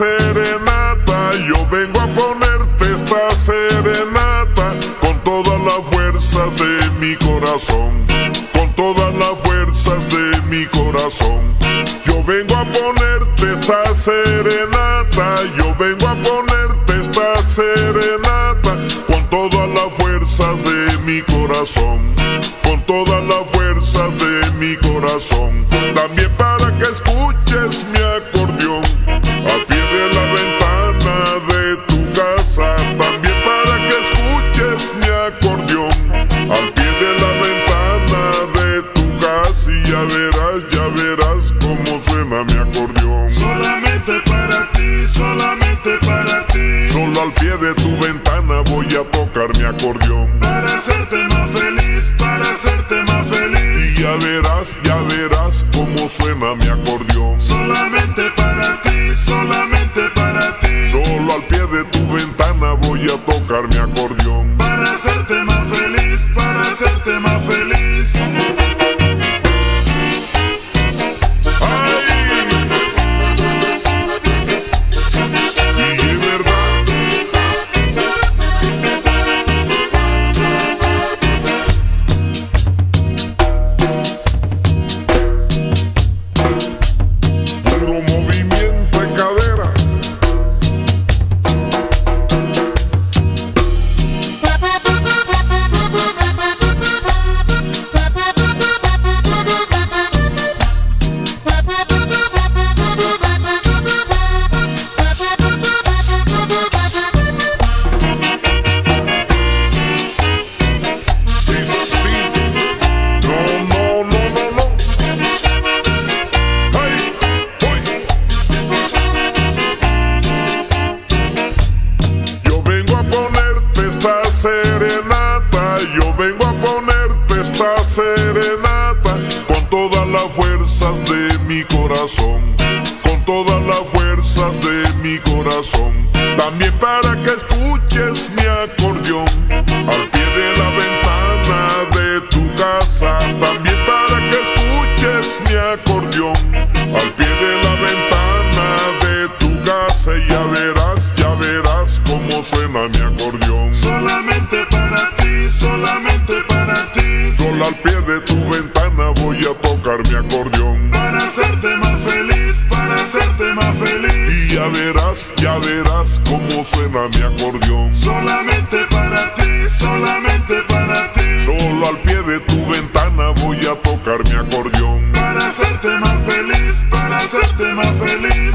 serenata, yo vengo a ponerte esta serenata con todas las fuerzas de mi corazón, con todas las fuerzas de mi corazón. Yo vengo a ponerte esta serenata, yo vengo a ponerte esta serenata con todas las fuerzas de mi corazón, con todas las fuerzas de mi corazón. También para que escuches mi acordeón al pie de la ventana de tu casa. También para que escuches mi acordeón al pie de la ventana de tu casa. Y ya verás cómo suena mi acordeón. Solamente para ti, solamente para ti. Solo al pie de tu ventana voy a tocar mi acordeón. Para hacerte más feliz, para hacerte más feliz. Y ya verás cómo suena mi acordeón. Solamente para ti, solamente para ti. Solo al pie de tu ventana voy a tocar mi acordeón. Para hacerte más feliz, para hacerte más feliz. Serenata, yo vengo a ponerte esta serenata con todas las fuerzas de mi corazón, con todas las fuerzas de mi corazón. También para que escuches mi acordeón al pie de la ventana de tu casa. También para que escuches mi acordeón al pie de la ventana de tu casa. Y ya verás cómo suena mi acordeón. Solamente para ti, solamente para ti. Solo al pie de tu ventana voy a tocar mi acordeón. Para hacerte más feliz, para hacerte más feliz. Y ya verás cómo suena mi acordeón. Solamente para ti, solamente para ti. Solo al pie de tu ventana voy a tocar mi acordeón. Para hacerte más feliz, para hacerte más feliz.